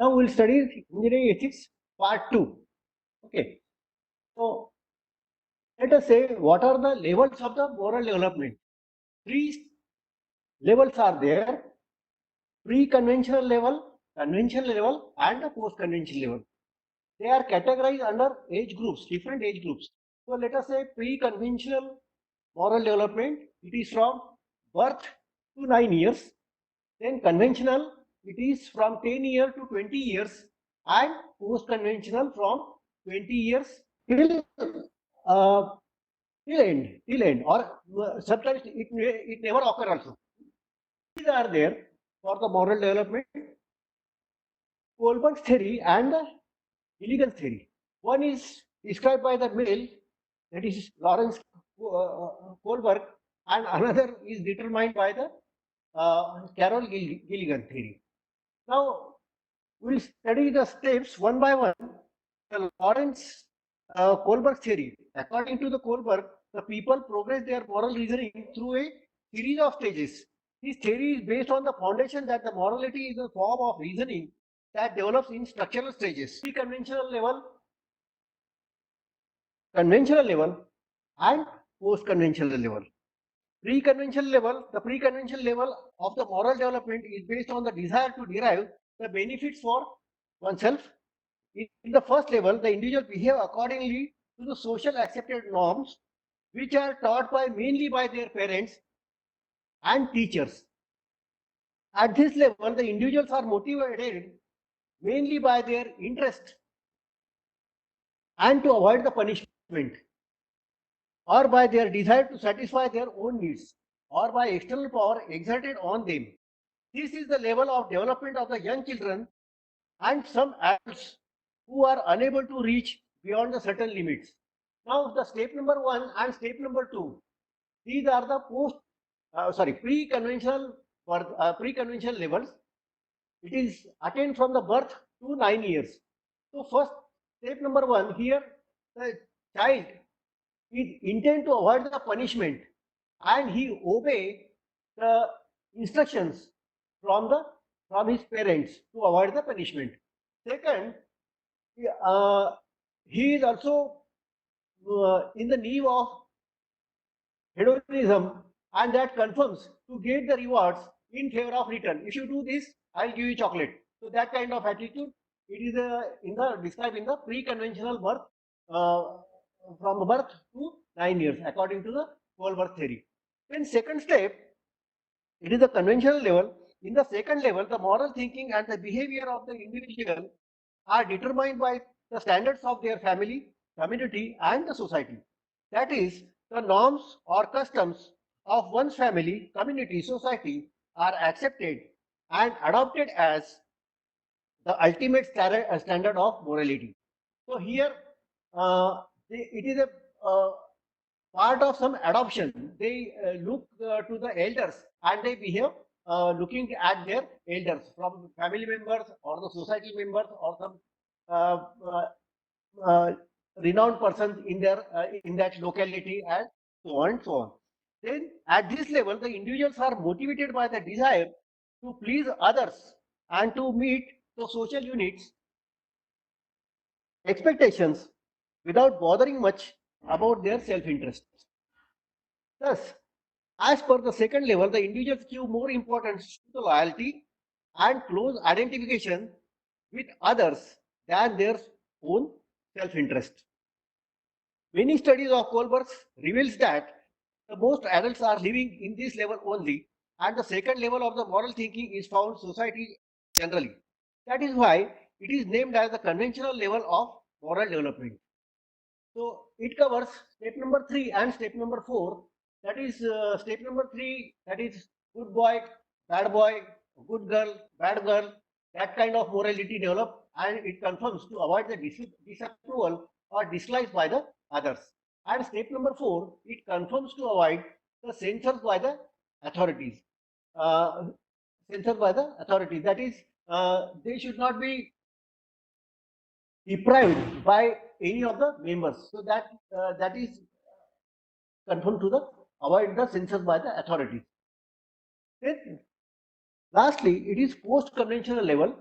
Now we'll study engineering ethics part 2. Okay. So let us say what are the levels of the moral development. 3 levels are there: pre-conventional level, conventional level, and the post-conventional level. They are categorized under age groups, different age groups. So let us say pre-conventional moral development, it is from birth to 9 years. Then conventional, it is from 10 years to 20 years, and post-conventional from 20 years till uh, till end, or sometimes it never occur also. These are there for the moral development. Kohlberg's theory and the Gilligan's theory. One is described by the male, that is Lawrence Kohlberg, and another is determined by the Carol Gilligan theory. Now, we'll study the steps one by one. The Lawrence Kohlberg theory. According to the Kohlberg, the people progress their moral reasoning through a series of stages. This theory is based on the foundation that the morality is a form of reasoning that develops in structural stages. Conventional level, and post-conventional level. The pre-conventional level of the moral development is based on the desire to derive the benefits for oneself. In the first level, the individual behave accordingly to the social accepted norms, which are taught mainly by their parents and teachers. At this level, the individuals are motivated mainly by their interest and to avoid the punishment, or by their desire to satisfy their own needs, or by external power exerted on them. This is the level of development of the young children and some adults who are unable to reach beyond the certain limits. Now, the step number 1 and step number 2, these are the pre-conventional levels. It is attained from the birth to 9 years. So, first step number 1, here the child is intent to avoid the punishment and he obey the instructions from his parents to avoid the punishment. Second, he is also in the need of hedonism, and that confirms to get the rewards in favor of return. If you do this, I'll give you chocolate. So that kind of attitude, it is described in the pre-conventional birth, from birth to 9 years, according to the whole birth theory. Then second step, it is the conventional level. In the second level, the moral thinking and the behavior of the individual are determined by the standards of their family, community, and the society. That is, the norms or customs of one's family, community, society are accepted and adopted as the ultimate standard of morality. So here, it is a part of some adoption. They look to the elders and they behave looking at their elders, from family members or the society members or some uh, uh, uh, renowned persons in that locality, and so on and so on. Then at this level, the individuals are motivated by the desire to please others and to meet the social units expectations without bothering much about their self-interest. Thus, as per the second level, the individuals give more importance to the loyalty and close identification with others than their own self-interest. Many studies of Kohlberg's reveals that the most adults are living in this level only, and the second level of the moral thinking is found society generally. That is why it is named as the conventional level of moral development. So it covers step number 3 and step number 4. That is step number 3, that is good boy, good girl, bad girl. That kind of morality develop, and it confirms to avoid the disapproval or dislike by the others. And step number 4, it confirms to avoid the censure by the authorities. Uh, Censored by the authorities. That is, they should not be deprived by any of the members. So that is confirmed to the avoid the censure by the authorities. Then, lastly, it is post-conventional level.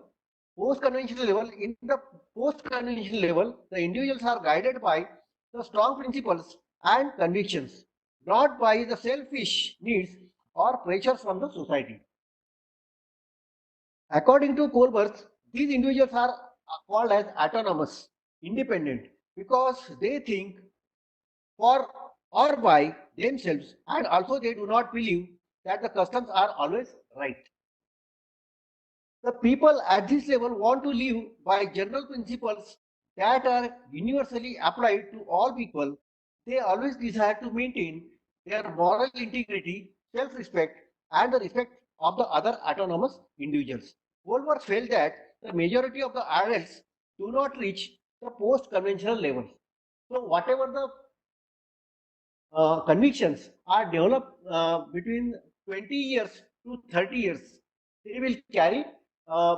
post-conventional level, in the post-conventional level, the individuals are guided by the strong principles and convictions, not by the selfish needs or pressures from the society. According to Kohlberg, these individuals are called as autonomous, independent, because they think for or by themselves, and also they do not believe that the customs are always right. The people at this level want to live by general principles that are universally applied to all people. They always desire to maintain their moral integrity, self-respect, and the respect of the other autonomous individuals. Woolworth felt that the majority of the adults do not reach the post-conventional levels. So whatever the convictions are developed between 20 years to 30 years, they will carry uh,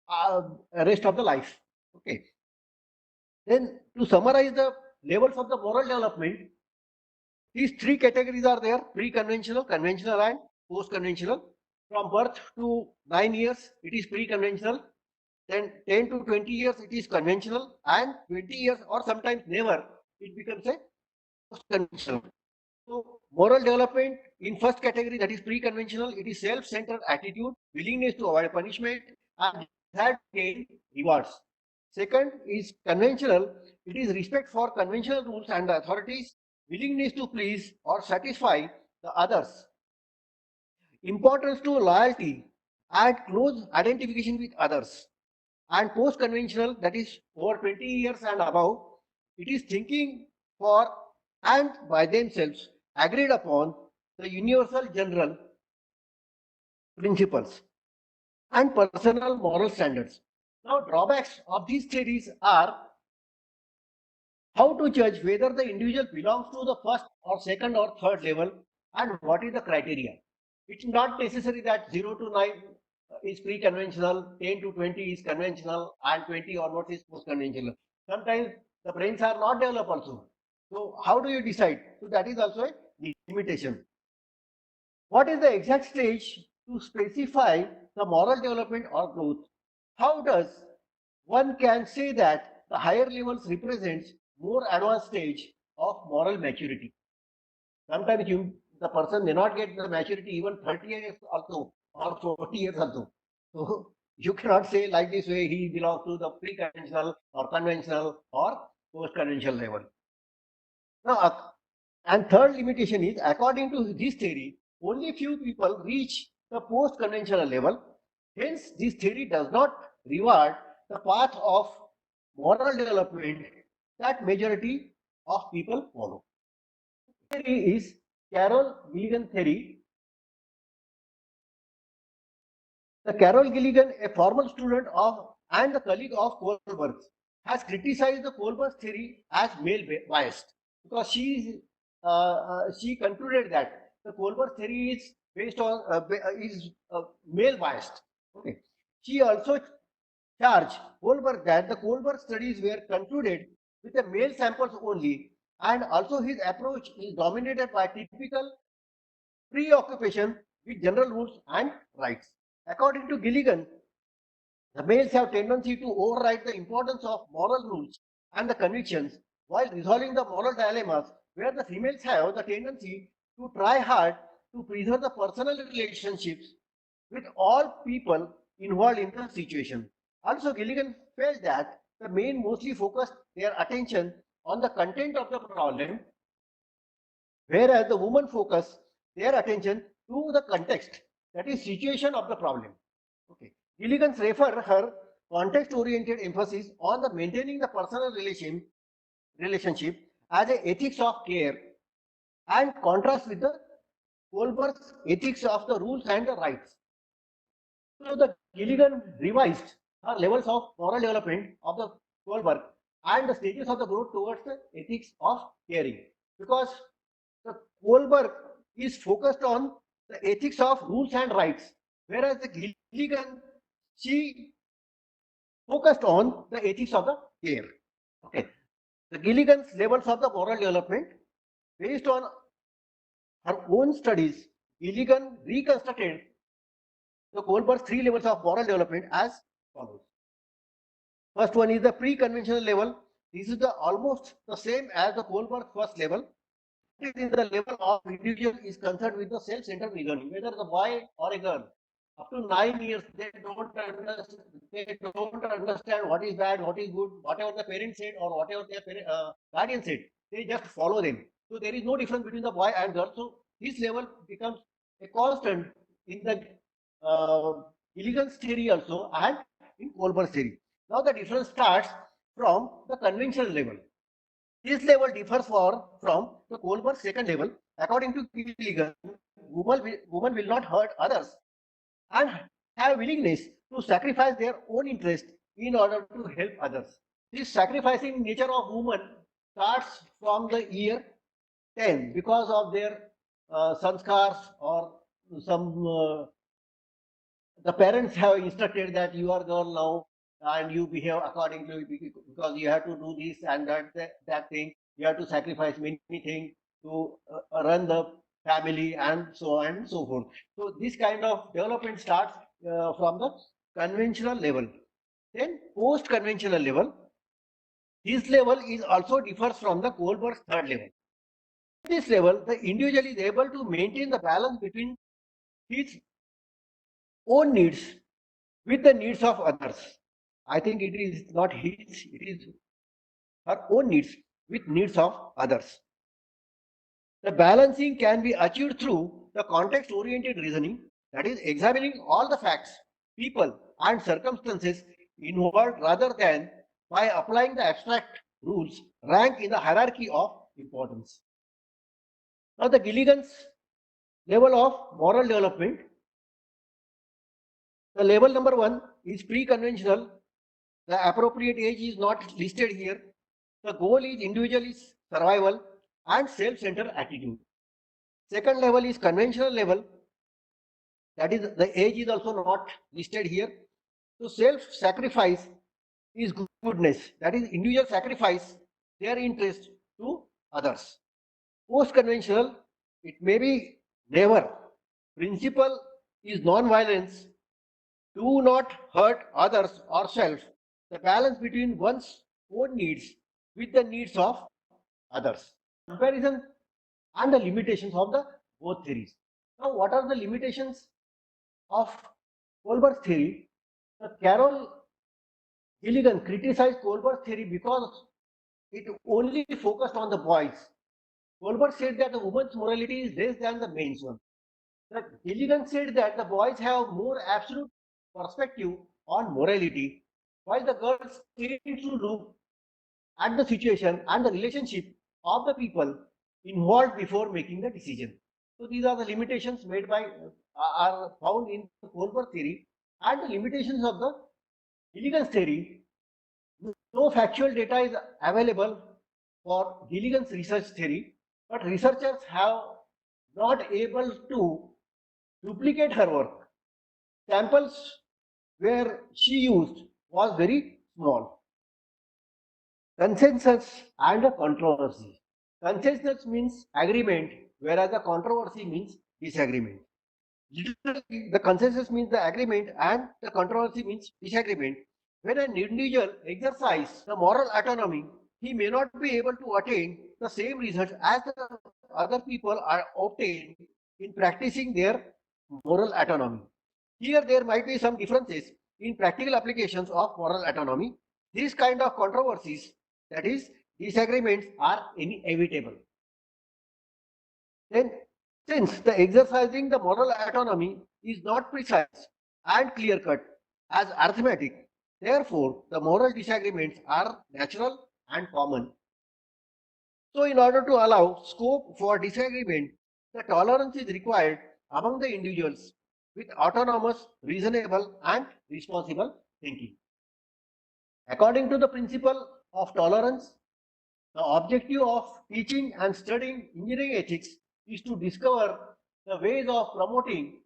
uh, rest of the life. Okay. Then to summarize the levels of the moral development, these three categories are there: pre-conventional, conventional, and post-conventional. From birth to 9 years, it is pre-conventional. Then 10 to 20 years, it is conventional, and 20 years or sometimes never, it becomes a post-conventional. So moral development in first category, that is pre-conventional, it is self-centered attitude, willingness to avoid punishment, and desire to gain rewards. Second is conventional, it is respect for conventional rules and authorities, willingness to please or satisfy the others, importance to loyalty, and close identification with others. And post-conventional, that is over 20 years and above, it is thinking for and by themselves, agreed upon the universal general principles and personal moral standards. Now, drawbacks of these theories are how to judge whether the individual belongs to the first or second or third level, and what is the criteria. It's not necessary that 0 to 9 is pre-conventional, 10 to 20 is conventional, and 20 onwards is post-conventional. Sometimes the brains are not developed also. So how do you decide? So that is also a limitation. What is the exact stage to specify the moral development or growth? How does one can say that the higher levels represents more advanced stage of moral maturity? Sometimes the person may not get the maturity even 30 years also or 40 years also. So you cannot say like this way he belongs to the pre-conventional or conventional or post-conventional level. Now, and third limitation is, according to this theory, only few people reach the post-conventional level. Hence, this theory does not reward the path of moral development that majority of people follow. Theory is Carol Gilligan theory. The Carol Gilligan, a former student of and the colleague of Kohlberg, has criticized the Kohlberg theory as male biased, because she concluded that the Kohlberg theory is based on male biased. Okay. She also charged Kohlberg that the Kohlberg studies were concluded with the male samples only, and also his approach is dominated by typical preoccupation with general rules and rights. According to Gilligan, the males have tendency to override the importance of moral rules and the convictions while resolving the moral dilemmas, where the females have the tendency to try hard to preserve the personal relationships with all people involved in the situation. Also, Gilligan felt that the men mostly focused their attention on the content of the problem, whereas the women focus their attention to the context, that is situation of the problem. Okay. Gilligan refer her context-oriented emphasis on the maintaining the personal relationship as a ethics of care, and contrast with the Kohlberg's ethics of the rules and the rights. So the Gilligan revised her levels of moral development of the Kohlberg and the stages of the growth towards the ethics of caring, because the Kohlberg is focused on the ethics of rules and rights, whereas the Gilligan, she focused on the ethics of the care. Okay. The Gilligan's levels of the moral development, based on her own studies, Gilligan reconstructed the Kohlberg's three levels of moral development as follows. First one is the pre-conventional level. This is the almost the same as the Kohlberg first level. It is in the level of individual is concerned with the self-centered reasoning, whether the boy or a girl. Up to 9 years, they don't understand what is bad, what is good, whatever the parents said or whatever their guardian said. They just follow them. So there is no difference between the boy and girl. So this level becomes a constant in the Gilligan's theory also and in Kohlberg's theory. Now the difference starts from the conventional level. This level differs from the Kohlberg's second level. According to Gilligan, women will not hurt others and have willingness to sacrifice their own interest in order to help others. This sacrificing nature of women starts from the year 10 because of their sanskars or some the parents have instructed that you are girl now and you behave accordingly because you have to do this and that thing. You have to sacrifice many things to run the family and so on and so forth. So this kind of development starts from the conventional level. Then post-conventional level, this level is also differs from the Kohlberg's third level. At this level, the individual is able to maintain the balance between his own needs with the needs of others. I think it is not his, it is her own needs with needs of others. The balancing can be achieved through the context-oriented reasoning, that is, examining all the facts, people, and circumstances involved rather than by applying the abstract rules ranked in the hierarchy of importance. Now, the Gilligan's level of moral development. The level number 1 is pre-conventional. The appropriate age is not listed here. The goal is individual survival and self-centered attitude. Second level is conventional level. That is, the age is also not listed here. So self-sacrifice is goodness. That is, individual sacrifice their interest to others. Post-conventional, it may be never. Principle is non-violence. Do not hurt others or self. The balance between one's own needs with the needs of others. Comparison and the limitations of the both theories. Now, what are the limitations of Kohlberg's theory? Carol Gilligan criticized Kohlberg's theory because it only focused on the boys. Kohlberg said that the woman's morality is less than the men's one. Gilligan said that the boys have more absolute perspective on morality, while the girls tend to look at the situation and the relationship of the people involved before making the decision. So these are the limitations made by are found in the Kohlberg theory and the limitations of the Gilligan's theory. No factual data is available for Gilligan's research theory, but researchers have not able to duplicate her work. Samples where she used was very small. Consensus and a controversy. Consensus means agreement, whereas the controversy means disagreement. Literally, the consensus means the agreement and the controversy means disagreement. When an individual exercises the moral autonomy, he may not be able to attain the same results as the other people are obtained in practicing their moral autonomy. Here there might be some differences in practical applications of moral autonomy. These kind of controversies, that is, disagreements, are inevitable. Then, since the exercising the moral autonomy is not precise and clear-cut as arithmetic, therefore the moral disagreements are natural and common. So, in order to allow scope for disagreement, the tolerance is required among the individuals with autonomous, reasonable, and responsible thinking. According to the principle of tolerance, the objective of teaching and studying engineering ethics is to discover the ways of promoting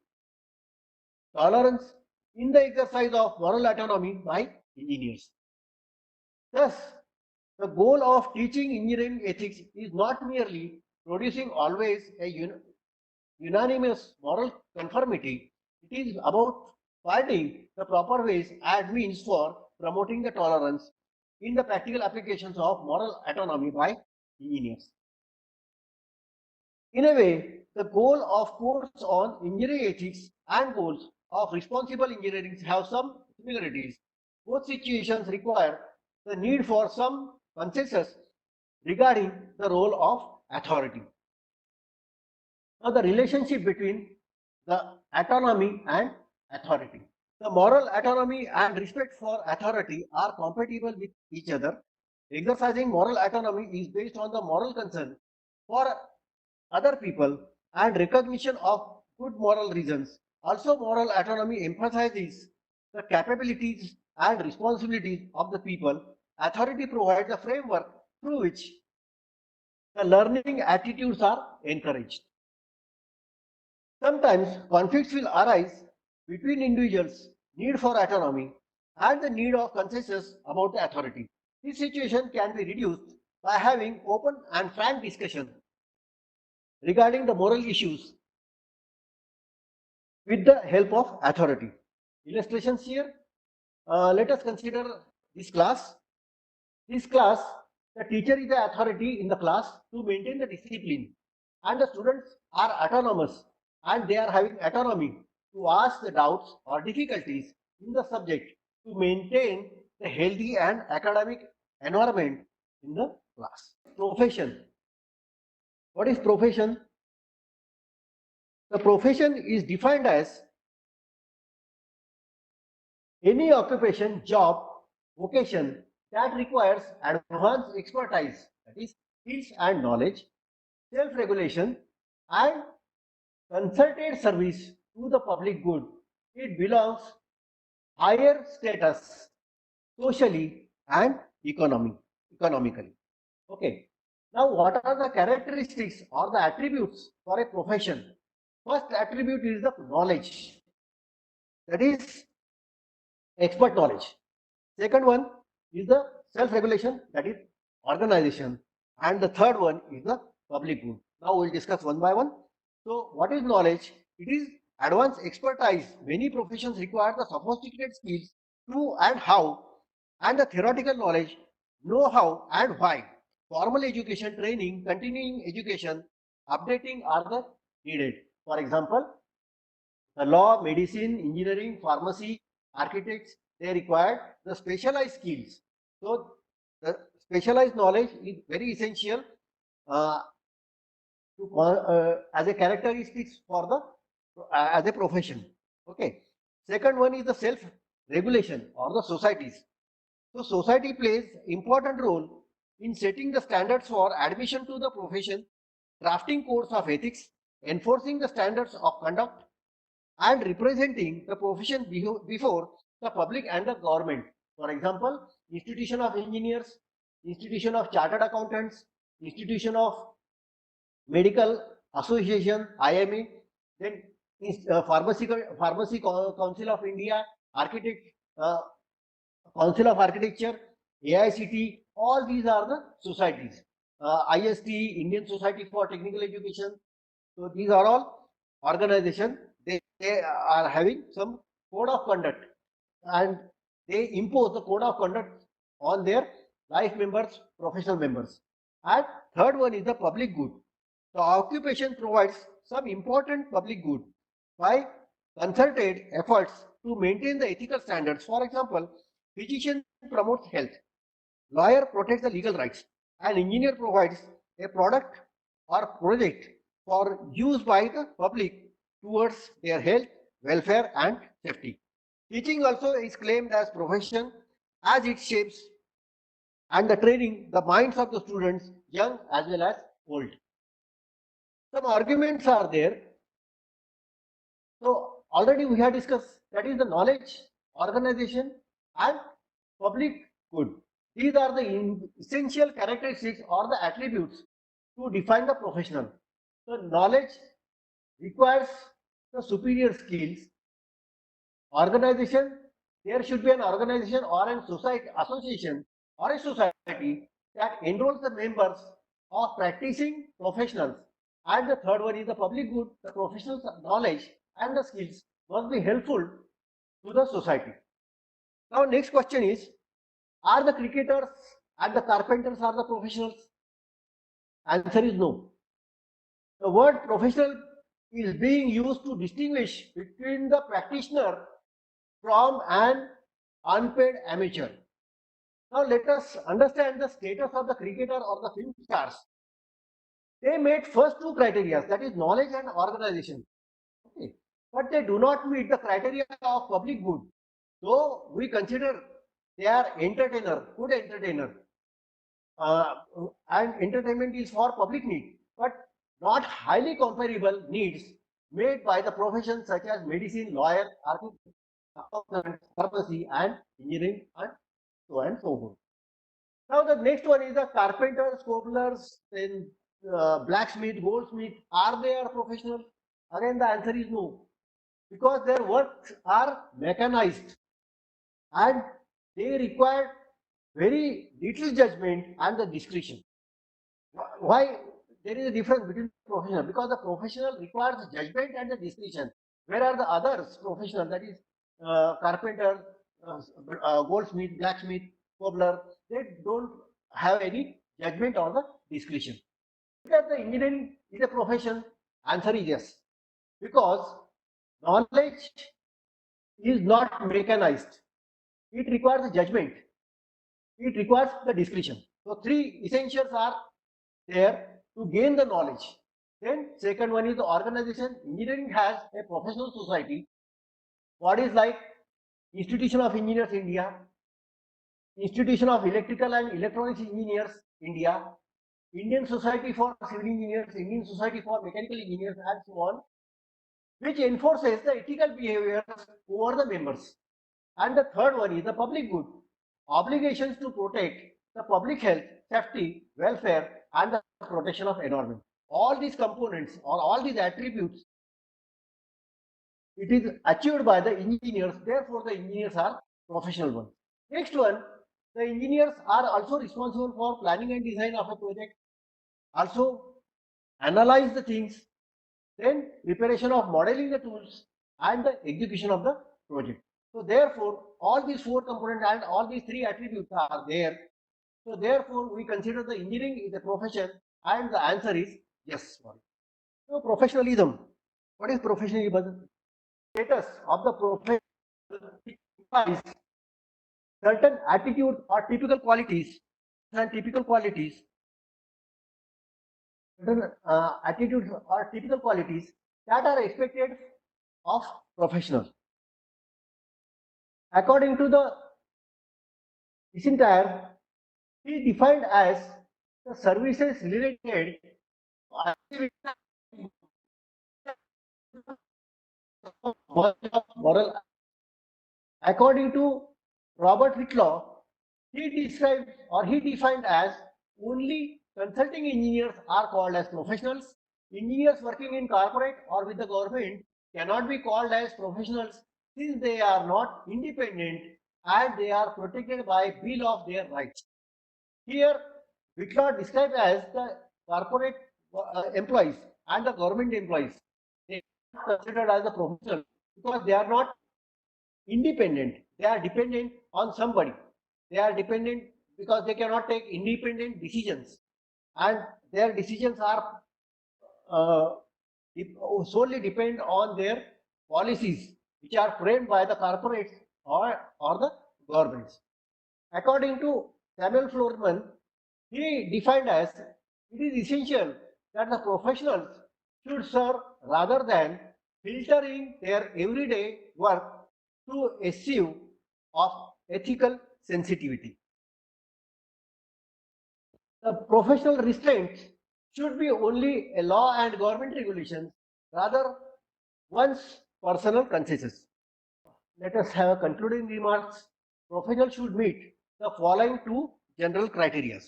tolerance in the exercise of moral autonomy by engineers. Thus, the goal of teaching engineering ethics is not merely producing always a unanimous moral conformity. It is about finding the proper ways and means for promoting the tolerance in the practical applications of moral autonomy by engineers. In a way, the goal of course on engineering ethics and goals of responsible engineering have some similarities. Both situations require the need for some consensus regarding the role of authority. Now, the relationship between the autonomy and authority. The moral autonomy and respect for authority are compatible with each other. Exercising moral autonomy is based on the moral concern for other people and recognition of good moral reasons. Also, moral autonomy emphasizes the capabilities and responsibilities of the people. Authority provides a framework through which the learning attitudes are encouraged. Sometimes conflicts will arise between individuals' need for autonomy and the need of consensus about the authority. This situation can be reduced by having open and frank discussion regarding the moral issues with the help of authority. Illustrations here. Let us consider this class. This class, the teacher is the authority in the class to maintain the discipline, and the students are autonomous and they are having autonomy to ask the doubts or difficulties in the subject to maintain the healthy and academic environment in the class. Profession. What is profession? The profession is defined as any occupation, job, vocation that requires advanced expertise, that is, skills and knowledge, self-regulation, and concerted service to the public good. It belongs higher status socially and economically. Okay. Now, what are the characteristics or the attributes for a profession? First attribute is the knowledge, that is expert knowledge. Second one is the self-regulation, that is organization. And the third one is the public good. Now we'll discuss one by one. So what is knowledge? It is advanced expertise. Many professions require the sophisticated skills to and how, and the theoretical knowledge, know how and why. Formal education, training, continuing education, updating are the needed. For example, the law, medicine, engineering, pharmacy, architects, they require the specialized skills. So the specialized knowledge is very essential as a characteristics for the as a profession. Okay. Second one is the self regulation or the societies. So society plays important role in setting the standards for admission to the profession, drafting codes of ethics, enforcing the standards of conduct, and representing the profession before the public and the government. For example, institution of engineers, institution of chartered accountants, institution of medical association, IMA, then pharmacy council of India, architect council of architecture, AICT, all these are the societies. IST, Indian Society for Technical Education. So these are all organizations. They are having some code of conduct and they impose the code of conduct on their life members, professional members. And third one is the public good. The occupation provides some important public good by concerted efforts to maintain the ethical standards. For example, physician promotes health, lawyer protects the legal rights, and engineer provides a product or project for use by the public towards their health, welfare, and safety. Teaching also is claimed as profession as it shapes and the training the minds of the students, young as well as old. Some arguments are there. So already we have discussed, that is the knowledge, organization, and public good. These are the essential characteristics or the attributes to define the professional. So knowledge requires the superior skills. Organization, there should be an organization or a society, association or a society that enrolls the members of practicing professionals. And the third one is the public good. The professional knowledge and the skills must be helpful to the society. Now, next question is, are the cricketers and the carpenters are the professionals? Answer is no. The word professional is being used to distinguish between the practitioner from an unpaid amateur. Now let us understand the status of the cricketer or the film stars. They met first two criteria, that is knowledge and organization. Okay. But they do not meet the criteria of public good. So we consider they are entertainer, good entertainer. Uh, and entertainment is for public need, but not highly comparable needs made by the professions such as medicine, lawyer, architect, accountant, pharmacy, and engineering, and so forth. Now the next one is the carpenters, cobblers, then blacksmith, goldsmith. Are they are professional? Again, the answer is no, because their works are mechanized and they require very little judgment and the discretion. Why there is a difference between professional? Because the professional requires judgment and the discretion, whereas the others professional, that is carpenter, goldsmith, blacksmith, cobbler, they don't have any judgment or the discretion. Because the engineering is a profession, answer is yes, because knowledge is not mechanized. It requires judgment. It requires the discretion. So three essentials are there to gain the knowledge. Then second one is the organization. Engineering has a professional society. What is like Institution of Engineers India, Institution of Electrical and Electronics Engineers India, Indian Society for Civil Engineers, Indian Society for Mechanical Engineers, and so on, which enforces the ethical behaviors over the members. And the third one is the public good, obligations to protect the public health, safety, welfare, and the protection of environment. All these components or all these attributes, it is achieved by the engineers. Therefore, the engineers are professional ones. Next one, the engineers are also responsible for planning and design of a project, also analyze the things, then preparation of modeling the tools and the execution of the project. So therefore, all these four components and all these three attributes are there. So therefore, we consider the engineering is a profession, and the answer is yes. So professionalism. What is professionalism? Status of the profession implies certain attitudes or typical qualities and typical qualities, certain attitudes or typical qualities that are expected of professionals. According to the Isintire, he defined as the services related moral. According to Robert Whitlaw, he described or he defined as only consulting engineers are called as professionals. Engineers working in corporate or with the government cannot be called as professionals since they are not independent and they are protected by bill of their rights. Here, Whitlaw described as the corporate employees and the government employees. They are considered as a professional because they are not independent. They are dependent on somebody. They are dependent because they cannot take independent decisions, and their decisions are uh, solely depend on their policies, which are framed by the corporates or the governments. According to Samuel Florman, he defined as it is essential that the professionals should serve rather than filtering their everyday work to a sieve of ethical sensitivity. The professional restraints should be only a law and government regulations, rather one's personal consensus. Let us have a concluding remarks. Professionals should meet the following two general criteria.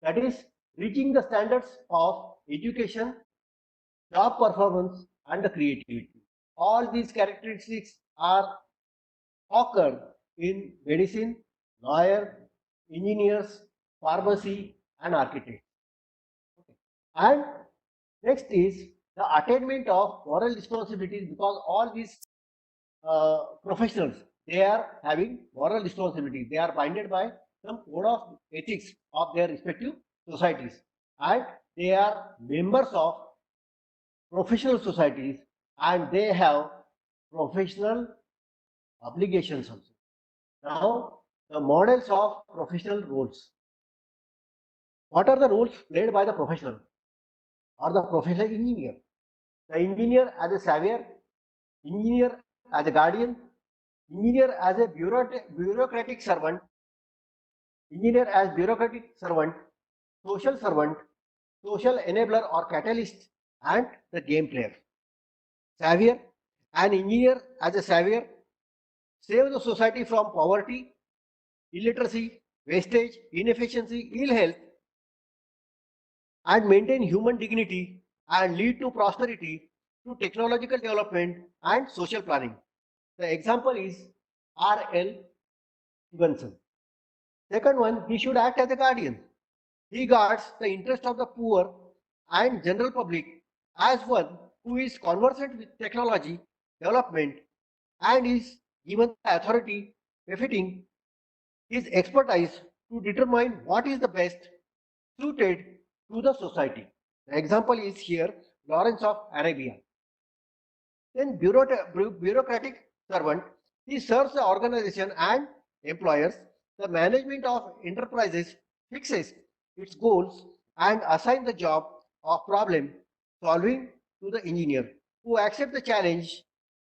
That is, reaching the standards of education, job performance, and the creativity. All these characteristics are occur in medicine, lawyer, engineers, pharmacy, and architect. And next is the attainment of moral responsibilities because all these professionals they are having moral responsibility. They are binded by some code of ethics of their respective societies, and they are members of professional societies, and they have professional obligations also. Now, the models of professional roles. What are the roles played by the professional or the professional engineer? The engineer as a savior, engineer as a guardian, engineer as a bureaucratic servant, engineer as bureaucratic servant, servant, social enabler or catalyst, and the game player. Savior, an engineer as a savior, save the society from poverty, illiteracy, wastage, inefficiency, ill health, and maintain human dignity and lead to prosperity through technological development and social planning. The example is R.L. Stevenson. Second one, he should act as a guardian. He guards the interest of the poor and general public as one who is conversant with technology development and is given the authority befitting his expertise to determine what is the best suited to the society. The example is here Lawrence of Arabia. Then bureaucratic servant, he serves the organization and employers. The management of enterprises fixes its goals and assigns the job of problem solving to the engineer who accepts the challenge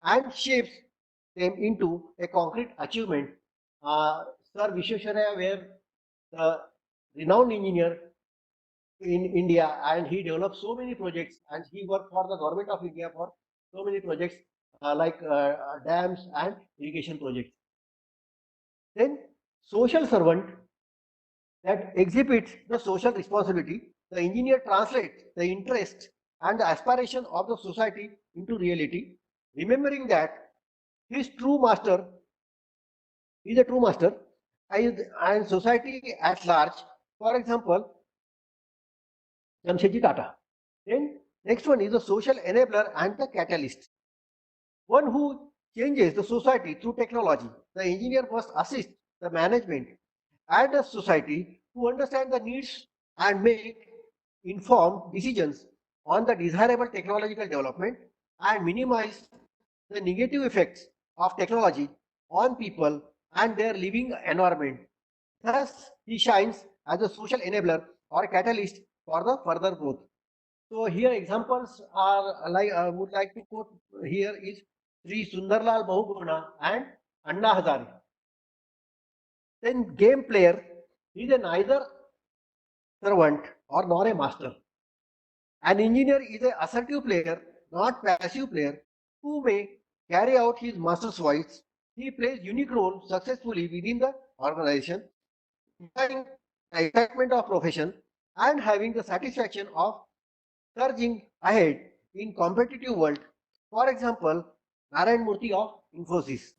and shapes them into a concrete achievement. Sir Vishwesvaraya were the renowned engineer in India, and he developed so many projects, and he worked for the government of India for so many projects like dams and irrigation projects. Then social servant that exhibits the social responsibility. The engineer translates the interest and the aspiration of the society into reality, remembering that his true master is a true master and society at large. For example, Jamshedji Tata. Then next one is the social enabler and the catalyst. One who changes the society through technology. The engineer must assist the management and the society to understand the needs and make informed decisions on the desirable technological development and minimize the negative effects of technology on people and their living environment. Thus, he shines as a social enabler or a catalyst for the further growth. So here examples are like I would like to quote here is Sri Sundarlal Bahuguna and Anna Hazare. Then game player is a neither servant or nor a master. An engineer is an assertive player, not passive player, who may carry out his master's voice. He plays unique role successfully within the organization, providing the excitement of profession and having the satisfaction of surging ahead in competitive world. For example, Narayan Murthy of Infosys.